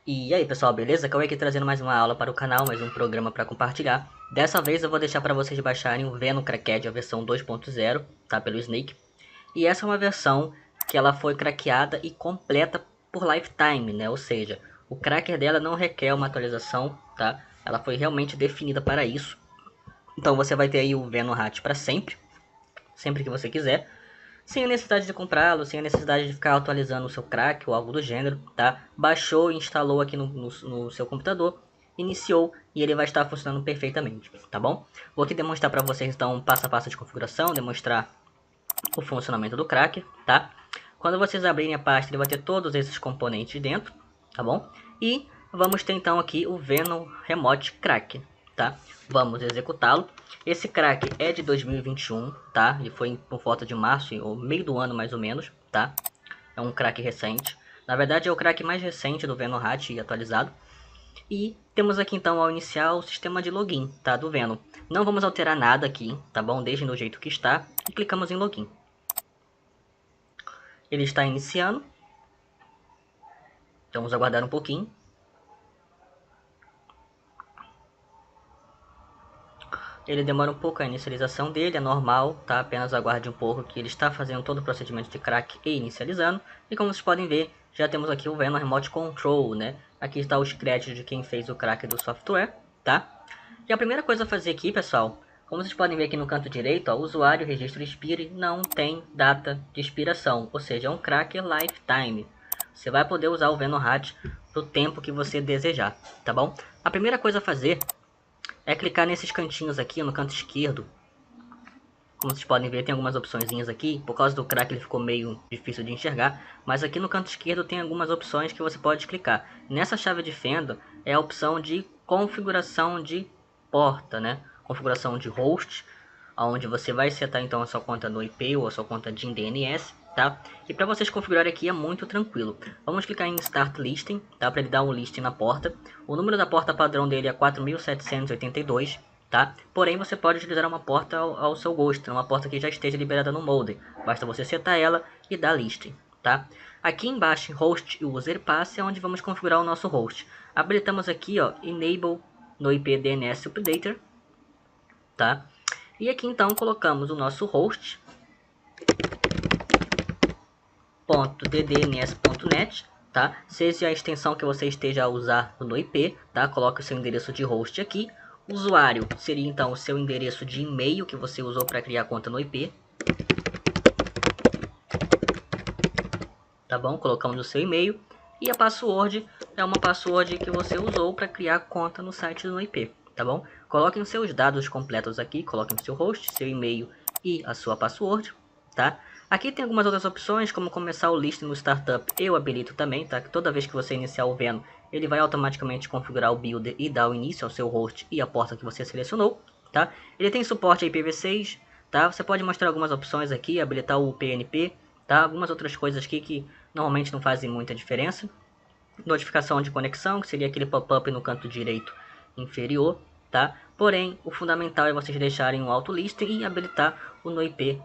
E aí pessoal, beleza? Cauê aqui trazendo mais uma aula para o canal, mais um programa para compartilhar. Dessa vez eu vou deixar para vocês baixarem o Venom Cracked, a versão 2.0, tá? Pelo Snake. E essa é uma versão que ela foi craqueada e completa por lifetime, né? Ou seja, o cracker dela não requer uma atualização, tá? Ela foi realmente definida para isso. Então você vai ter aí o Venom Hat para sempre, sempre que você quiser. Sem a necessidade de comprá-lo, sem a necessidade de ficar atualizando o seu crack ou algo do gênero, tá? Baixou e instalou aqui no seu computador, iniciou e ele vai estar funcionando perfeitamente, tá bom? Vou aqui demonstrar para vocês então um passo a passo de configuração, demonstrar o funcionamento do cracker, tá? Quando vocês abrirem a pasta, ele vai ter todos esses componentes dentro, tá bom? E vamos ter então aqui o Venom Remote Crack, tá? Vamos executá-lo. Esse crack é de 2021, tá? Ele foi por volta de março, ou meio do ano mais ou menos, tá? É um crack recente. Na verdade é o crack mais recente do Venom Hat atualizado. E temos aqui então ao iniciar o sistema de login, tá? Do Venom. Não vamos alterar nada aqui, tá bom? Deixem do jeito que está e clicamos em login. Ele está iniciando. Vamos aguardar um pouquinho. Ele demora um pouco a inicialização dele, é normal, tá? Apenas aguarde um pouco que ele está fazendo todo o procedimento de crack e inicializando. E como vocês podem ver, já temos aqui o Venom Remote Control, né? Aqui está os créditos de quem fez o crack do software, tá? E a primeira coisa a fazer aqui, pessoal, como vocês podem ver aqui no canto direito, ó, usuário, registro expire, não tem data de expiração, ou seja, é um cracker lifetime. Você vai poder usar o Venom Hat pro tempo que você desejar, tá bom? A primeira coisa a fazer é clicar nesses cantinhos aqui no canto esquerdo. Como vocês podem ver, tem algumas opções aqui. Por causa do crack ele ficou meio difícil de enxergar, mas aqui no canto esquerdo tem algumas opções que você pode clicar. Nessa chave de fenda é a opção de configuração de porta, né? Configuração de host, onde você vai setar então a sua conta no IP ou a sua conta de DNS, tá? E para vocês configurarem aqui é muito tranquilo. Vamos clicar em Start Listing, tá? Para ele dar um listing na porta. O número da porta padrão dele é 4782, tá? Porém você pode utilizar uma porta ao seu gosto, uma porta que já esteja liberada no molder. Basta você setar ela e dar listing, tá? Aqui embaixo, Host e User Pass é onde vamos configurar o nosso host. Habilitamos aqui, ó, Enable no IP DNS Updater, tá? E aqui então colocamos o nosso host .ddns.net, tá? Seja a extensão que você esteja a usar no IP, tá? Coloque o seu endereço de host aqui. Usuário seria então o seu endereço de e-mail que você usou para criar a conta no IP. Tá bom? Colocamos o seu e-mail. E a password é uma password que você usou para criar a conta no site do IP, tá bom? Coloquem os seus dados completos aqui, coloquem o seu host, seu e-mail e a sua password, tá? Aqui tem algumas outras opções, como começar o listing no startup, eu habilito também, tá? Que toda vez que você iniciar o Venom, ele vai automaticamente configurar o builder e dar o início ao seu host e a porta que você selecionou, tá? Ele tem suporte a IPv6, tá? Você pode mostrar algumas opções aqui, habilitar o PNP, tá? Algumas outras coisas aqui que normalmente não fazem muita diferença. Notificação de conexão, que seria aquele pop-up no canto direito inferior, tá? Porém, o fundamental é vocês deixarem o auto listing e habilitar o no IP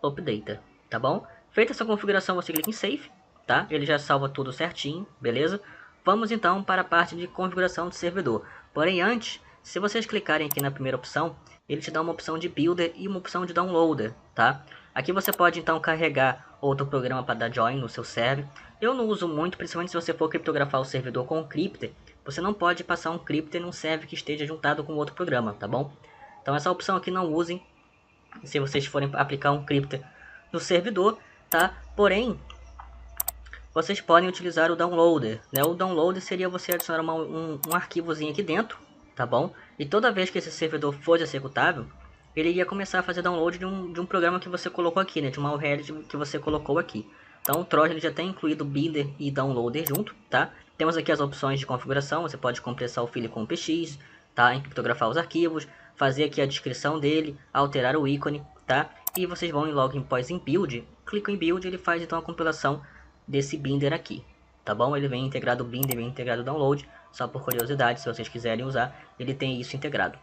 updater, tá bom? Feita essa configuração, você clica em Save, tá? Ele já salva tudo certinho, beleza? Vamos então para a parte de configuração do servidor. Porém, antes, se vocês clicarem aqui na primeira opção, ele te dá uma opção de Builder e uma opção de Downloader, tá? Aqui você pode então carregar outro programa para dar join no seu server. Eu não uso muito, principalmente se você for criptografar o servidor com o crypter. Você não pode passar um crypter num server que esteja juntado com outro programa, tá bom? Então essa opção aqui não usem se vocês forem aplicar um crypter no servidor, tá? Porém, vocês podem utilizar o downloader, né? O downloader seria você adicionar um arquivozinho aqui dentro, tá bom? E toda vez que esse servidor for executável, ele ia começar a fazer download de um programa que você colocou aqui, né? De uma URL que você colocou aqui. Então o Trojan ele já tem incluído Binder e Downloader junto, tá? Temos aqui as opções de configuração, você pode compressar o file com PX, tá? Encriptografar os arquivos, fazer aqui a descrição dele, alterar o ícone, tá? E vocês vão logo em pós em Build, clicam em Build, ele faz então a compilação desse Binder aqui, tá bom? Ele vem integrado o Binder, vem integrado o Download, só por curiosidade, se vocês quiserem usar, ele tem isso integrado.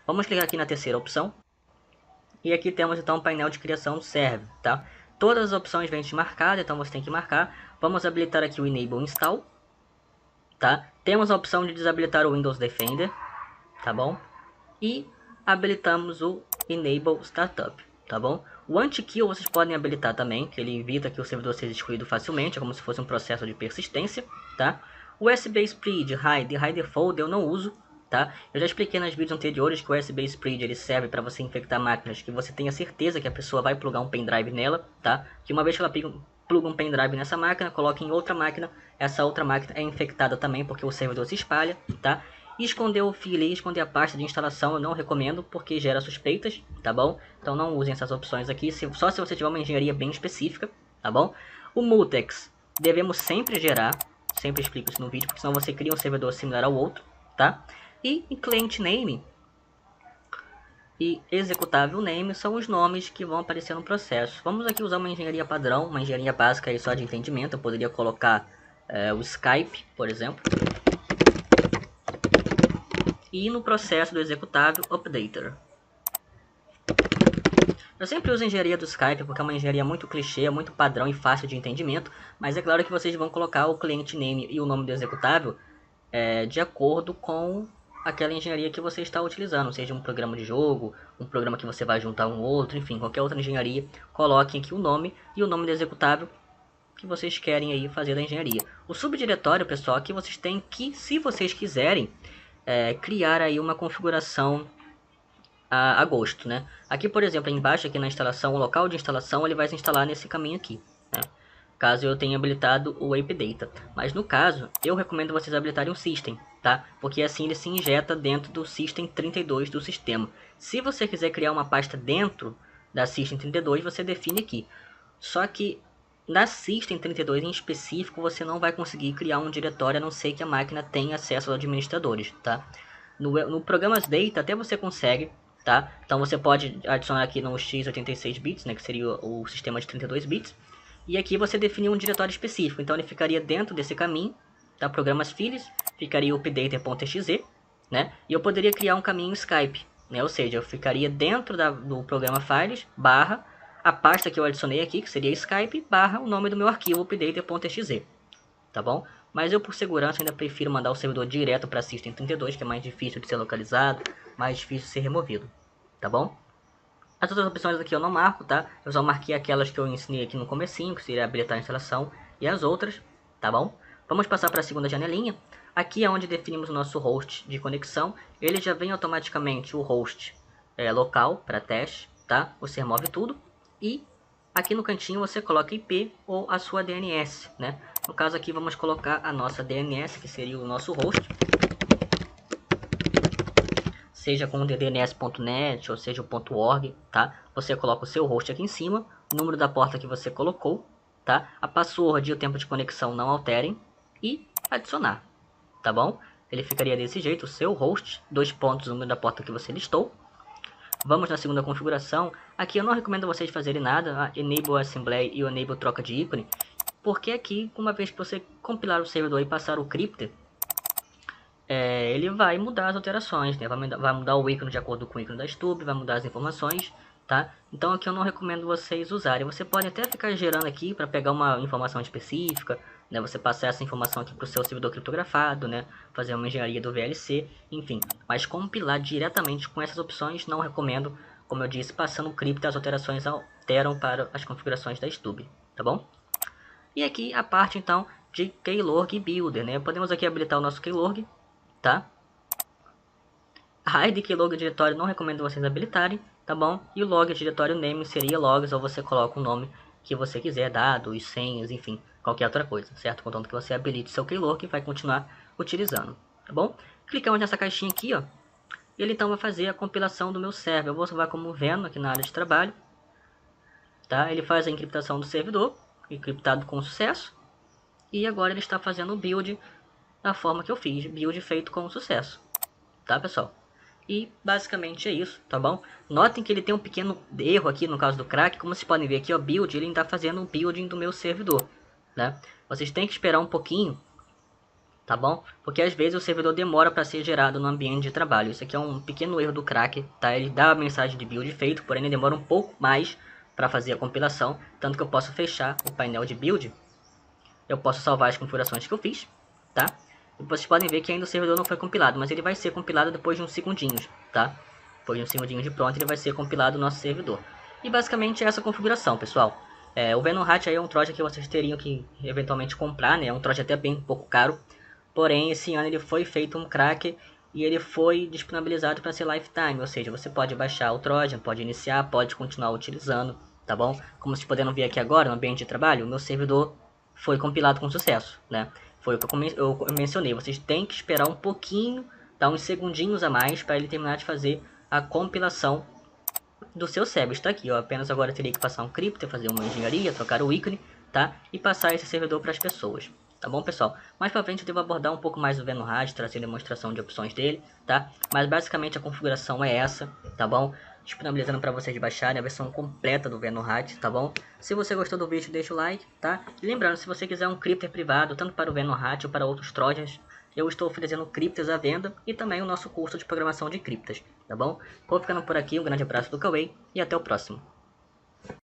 Vamos clicar aqui na terceira opção. E aqui temos então o painel de criação do server, tá? Todas as opções vêm desmarcadas, então você tem que marcar. Vamos habilitar aqui o Enable Install, tá? Temos a opção de desabilitar o Windows Defender, tá bom? E habilitamos o Enable Startup, tá bom? O Anti-Kill vocês podem habilitar também, que ele evita que o servidor seja excluído facilmente, é como se fosse um processo de persistência, tá? O USB Spread, Hide e Hide Folder eu não uso, tá? Eu já expliquei nos vídeos anteriores que o USB Spread ele serve para você infectar máquinas que você tenha certeza que a pessoa vai plugar um pendrive nela, tá? Que uma vez que ela pluga um pendrive nessa máquina, coloca em outra máquina, essa outra máquina é infectada também porque o servidor se espalha, tá? E esconder o file, esconder a pasta de instalação eu não recomendo porque gera suspeitas, tá bom? Então não usem essas opções aqui, só se você tiver uma engenharia bem específica, tá bom? O Mutex devemos sempre gerar, sempre explico isso no vídeo, porque senão você cria um servidor similar ao outro, tá? E em Client Name e Executável Name são os nomes que vão aparecer no processo. Vamos aqui usar uma engenharia padrão, uma engenharia básica aí só de entendimento, eu poderia colocar o Skype, por exemplo. E no processo do executável, Updater. Eu sempre uso a engenharia do Skype porque é uma engenharia muito clichê, muito padrão e fácil de entendimento, mas é claro que vocês vão colocar o client name e o nome do executável de acordo com aquela engenharia que você está utilizando, seja um programa de jogo, um programa que você vai juntar um outro, enfim, qualquer outra engenharia, coloquem aqui o nome e o nome do executável que vocês querem aí fazer da engenharia. O subdiretório, pessoal, aqui vocês têm que, se vocês quiserem, criar aí uma configuração a gosto, né? Aqui, por exemplo, embaixo aqui na instalação, o local de instalação, ele vai se instalar nesse caminho aqui, né? Caso eu tenha habilitado o App Data. Mas no caso, eu recomendo vocês habilitarem o System, tá? Porque assim ele se injeta dentro do System 32 do sistema. Se você quiser criar uma pasta dentro da System 32, você define aqui. Só que na System 32 em específico, você não vai conseguir criar um diretório a não ser que a máquina tenha acesso aos administradores, tá? No Programas Data até você consegue, tá? Então você pode adicionar aqui no x86 bits, né, que seria o sistema de 32 bits. E aqui você definiu um diretório específico, então ele ficaria dentro desse caminho, tá? Programas files, ficaria o updater.exe, né? E eu poderia criar um caminho Skype, né? Ou seja, eu ficaria dentro do programa files, barra, a pasta que eu adicionei aqui, que seria Skype, barra o nome do meu arquivo, updater.exe, tá bom? Mas eu, por segurança, ainda prefiro mandar o servidor direto para System 32, que é mais difícil de ser localizado, mais difícil de ser removido, tá bom? As outras opções aqui eu não marco, tá? Eu só marquei aquelas que eu ensinei aqui no comecinho, que seria habilitar a instalação, e as outras, tá bom? Vamos passar para a segunda janelinha. Aqui é onde definimos o nosso host de conexão. Ele já vem automaticamente o host local para teste, tá? Você remove tudo. E aqui no cantinho você coloca IP ou a sua DNS, né? No caso aqui vamos colocar a nossa DNS, que seria o nosso host. Seja com o DNS.net ou seja o .org, tá? Você coloca o seu host aqui em cima, o número da porta que você colocou, tá? A password e o tempo de conexão não alterem e adicionar, tá bom? Ele ficaria desse jeito, o seu host, 2 pontos, o número da porta que você listou. Vamos na segunda configuração. Aqui eu não recomendo vocês fazerem nada, Enable Assembly e o Enable Troca de ícone, porque aqui, uma vez que você compilar o servidor e passar o crypter, ele vai mudar as alterações, né? Vai mudar o ícone de acordo com o ícone da stub, vai mudar as informações, tá? Então aqui eu não recomendo vocês usarem. Você pode até ficar gerando aqui para pegar uma informação específica, né? Você passar essa informação aqui para o seu servidor criptografado, né? Fazer uma engenharia do VLC, enfim. Mas compilar diretamente com essas opções não recomendo. Como eu disse, passando o crypto, as alterações alteram para as configurações da stub, tá bom? E aqui a parte então de Keylog Builder, né? Podemos aqui habilitar o nosso Keylog, tá? Hide Keylog diretório não recomendo vocês habilitarem, tá bom? E o log diretório name seria logs, ou você coloca o nome que você quiser, dados, senhas, enfim, qualquer outra coisa, certo? Contanto que você habilite seu Keylog e vai continuar utilizando, tá bom? Clicamos nessa caixinha aqui, ó. Ele então vai fazer a compilação do meu server. Eu vou salvar como vendo aqui na área de trabalho, tá? Ele faz a encriptação do servidor, encriptado com sucesso. E agora ele está fazendo o build da forma que eu fiz, build feito com sucesso, tá, pessoal? E basicamente é isso, tá bom? Notem que ele tem um pequeno erro aqui no caso do crack, como vocês podem ver aqui, ó, build, ele está fazendo o building do meu servidor, né? Vocês têm que esperar um pouquinho, tá bom? Porque às vezes o servidor demora para ser gerado no ambiente de trabalho. Isso aqui é um pequeno erro do crack, tá? Ele dá a mensagem de build feito, porém ele demora um pouco mais para fazer a compilação, tanto que eu posso fechar o painel de build, eu posso salvar as configurações que eu fiz, tá? vocês podem ver que ainda o servidor não foi compilado, mas ele vai ser compilado depois de uns segundinhos, tá? Depois de uns segundinhos de pronto, ele vai ser compilado no nosso servidor. E basicamente é essa configuração, pessoal. O Venom Hat aí é um Trojan que vocês teriam que eventualmente comprar, né? É um Trojan até bem um pouco caro. Porém, esse ano ele foi feito um crack e ele foi disponibilizado para ser lifetime. Ou seja, você pode baixar o Trojan, pode iniciar, pode continuar utilizando, tá bom? Como vocês podem ver aqui agora, no ambiente de trabalho, o meu servidor foi compilado com sucesso, né? Foi o que eu mencionei. Vocês têm que esperar um pouquinho, dar uns segundinhos a mais para ele terminar de fazer a compilação do seu server. Está aqui, ó. Apenas agora teria que passar um crypto, fazer uma engenharia, trocar o ícone, tá? E passar esse servidor para as pessoas. Tá bom, pessoal? Mais pra frente eu devo abordar um pouco mais o Venom Hat, trazer demonstração de opções dele, tá? Mas basicamente a configuração é essa, tá bom? Disponibilizando para vocês baixarem a versão completa do Venom Hat, tá bom? Se você gostou do vídeo, deixa o like, tá? E lembrando, se você quiser um crypter privado, tanto para o Venom Hat ou para outros Trojans, eu estou oferecendo criptas à venda e também o nosso curso de programação de criptas, tá bom? Vou ficando por aqui, um grande abraço do Cauê e até o próximo.